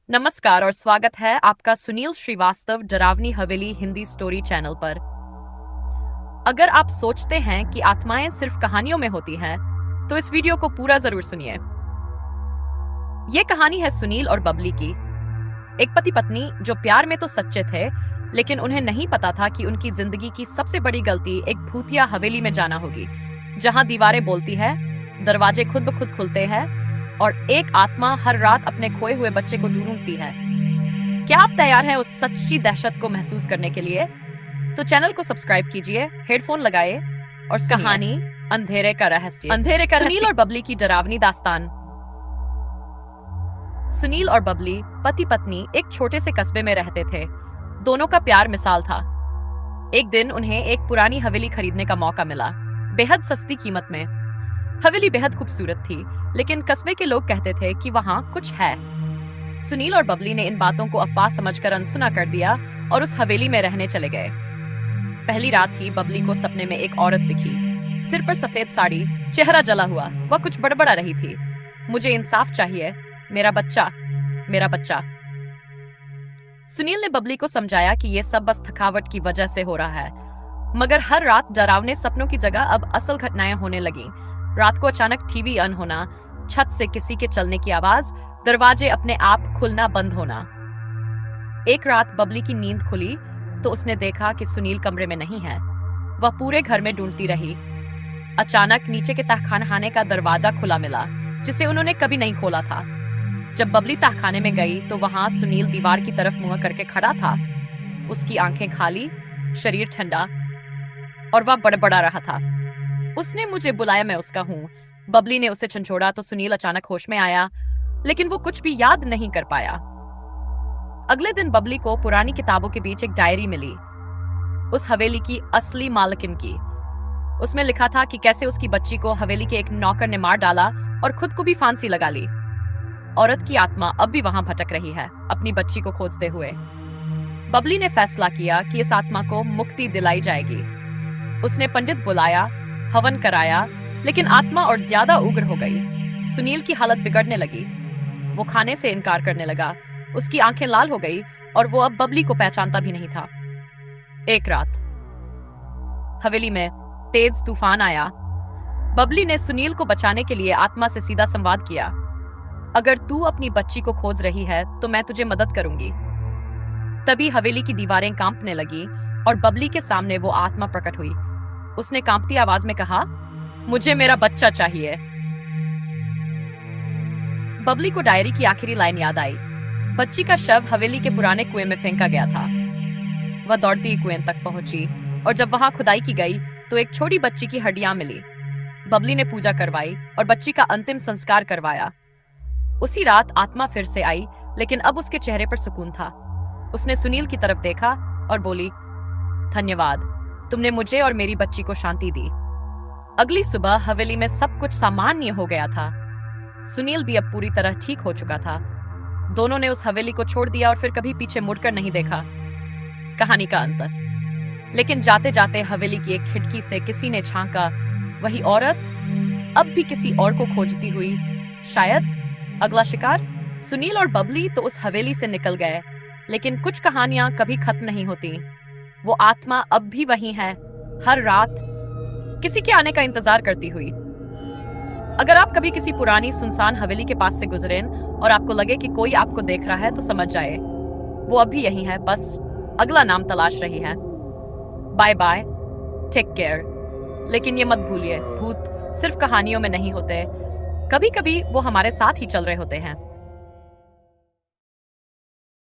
नमस्कार और स्वागत है आपका सुनील श्रीवास्तव डरावनी हवेली हिंदी स्टोरी चैनल पर। अगर आप सोचते हैं कि आत्माएं सिर्फ कहानियों में होती हैं, तो इस वीडियो को पूरा जरूर सुनिए। ये कहानी है सुनील और बबली की, एक पति पत्नी जो प्यार में तो सच्चे थे, लेकिन उन्हें नहीं पता था कि उनकी जिंदगी की सबसे बड़ी गलती एक भूतिया हवेली में जाना होगी, जहां दीवारें बोलती है, दरवाजे खुद ब खुद खुलते हैं और एक आत्मा हर रात अपने खोए हुए बच्चे को ढूंढती है। क्या आप तैयार हैं उस सच्ची दहशत को महसूस करने के लिए? तो चैनल को सब्सक्राइब कीजिए, हेडफोन लगाए और कहानी अंधेरे का रहस्य। सुनील और बबली की डरावनी दास्तान। सुनील और बबली पति पत्नी एक छोटे से कस्बे में रहते थे। दोनों का प्यार मिसाल था। एक दिन उन्हें एक पुरानी हवेली खरीदने का मौका मिला, बेहद सस्ती कीमत में। हवेली बेहद खूबसूरत थी, लेकिन कस्बे के लोग कहते थे कि वहां कुछ है। सुनील और बबली ने इन बातों को अफवाह समझकर अनसुना कर दिया और उस हवेली में रहने चले गए। पहली रात ही बबली को सपने में एक औरत दिखी, सिर पर सफेद साड़ी, चेहरा जला हुआ। वह कुछ बड़बड़ा रही थी, मुझे इंसाफ चाहिए, मेरा बच्चा, मेरा बच्चा। सुनील ने बबली को समझाया कि यह सब बस थकावट की वजह से हो रहा है, मगर हर रात डरावने सपनों की जगह अब असल घटनाएं होने लगी। रात को अचानक टीवी ऑन होना, छत से किसी के चलने की आवाज, दरवाजे अपने आप खुलना बंद होना। एक रात बबली की नींद खुली तो उसने देखा कि सुनील कमरे में नहीं है। वह पूरे घर में ढूंढती रही। अचानक नीचे के तहखाने का दरवाजा खुला मिला, जिसे उन्होंने कभी नहीं खोला था। जब बबली तहखाने में गई तो वहां सुनील दीवार की तरफ मुंह करके खड़ा था। उसकी आंखें खाली, शरीर ठंडा, और वह बड़बड़ा रहा था, उसने मुझे बुलाया, मैं उसका हूँ। बबली ने उसे झंझोड़ा तो सुनील अचानक होश में आया, लेकिन वो कुछ भी याद नहीं कर पाया। अगले दिन बबली को पुरानी किताबों के बीच एक डायरी मिली, उस हवेली की असली मालकिन की। उसमें लिखा था कि कैसे उसकी बच्ची को हवेली के एक नौकर ने मार डाला और खुद को भी फांसी लगा ली। औरत की आत्मा अब भी वहां भटक रही है, अपनी बच्ची को खोजते हुए। बबली ने फैसला किया कि इस आत्मा को मुक्ति दिलाई जाएगी। उसने पंडित बुलाया, हवन कराया, लेकिन आत्मा और ज्यादा उग्र हो गई। सुनील की हालत बिगड़ने लगी, वो खाने से इनकार करने लगा, उसकी आंखें लाल हो गई और वो अब बबली को पहचानता भी नहीं था। एक रात हवेली में तेज तूफान आया। बबली ने सुनील को बचाने के लिए आत्मा से सीधा संवाद किया, अगर तू अपनी बच्ची को खोज रही है तो मैं तुझे मदद करूंगी। तभी हवेली की दीवारें कांपने लगी और बबली के सामने वो आत्मा प्रकट हुई। उसने कांपती आवाज में कहा, मुझे मेरा बच्चा चाहिए। बबली को डायरी की आखिरी लाइन याद आई। बच्ची का शव हवेली के पुराने कुएं में फेंका गया था। वह दौड़ती कुएं तक पहुंची और जब वहां खुदाई की गई तो एक छोटी बच्ची की हड्डियां मिली। बबली ने पूजा करवाई और बच्ची का अंतिम संस्कार करवाया। उसी रात आत्मा फिर से आई, लेकिन अब उसके चेहरे पर सुकून था। उसने सुनील की तरफ देखा और बोली, धन्यवाद, तुमने मुझे और मेरी बच्ची को शांति दी। अगली सुबह हवेली में सब कुछ सामान्य हो गया था। सुनील भी अब पूरी तरह ठीक हो चुका था। दोनों ने उस हवेली को छोड़ दिया और फिर कभी पीछे मुड़कर नहीं देखा। कहानी का अंतर। लेकिन जाते जाते हवेली की एक खिड़की से किसी ने झांका, वही औरत अब भी किसी और को खोजती हुई। शायद अगला शिकार। सुनील और बबली तो उस हवेली से निकल गए, लेकिन कुछ कहानियां कभी खत्म नहीं होती। वो आत्मा अब भी वही है, हर रात किसी के आने का इंतजार करती हुई। अगर आप कभी किसी पुरानी सुनसान हवेली के पास से गुजरें और आपको लगे कि कोई आपको देख रहा है, तो समझ जाए वो अभी यही है, बस अगला नाम तलाश रही है। Bye bye, take care. लेकिन ये मत भूलिए, भूत सिर्फ कहानियों में नहीं होते, कभी कभी वो हमारे साथ ही चल रहे होते हैं।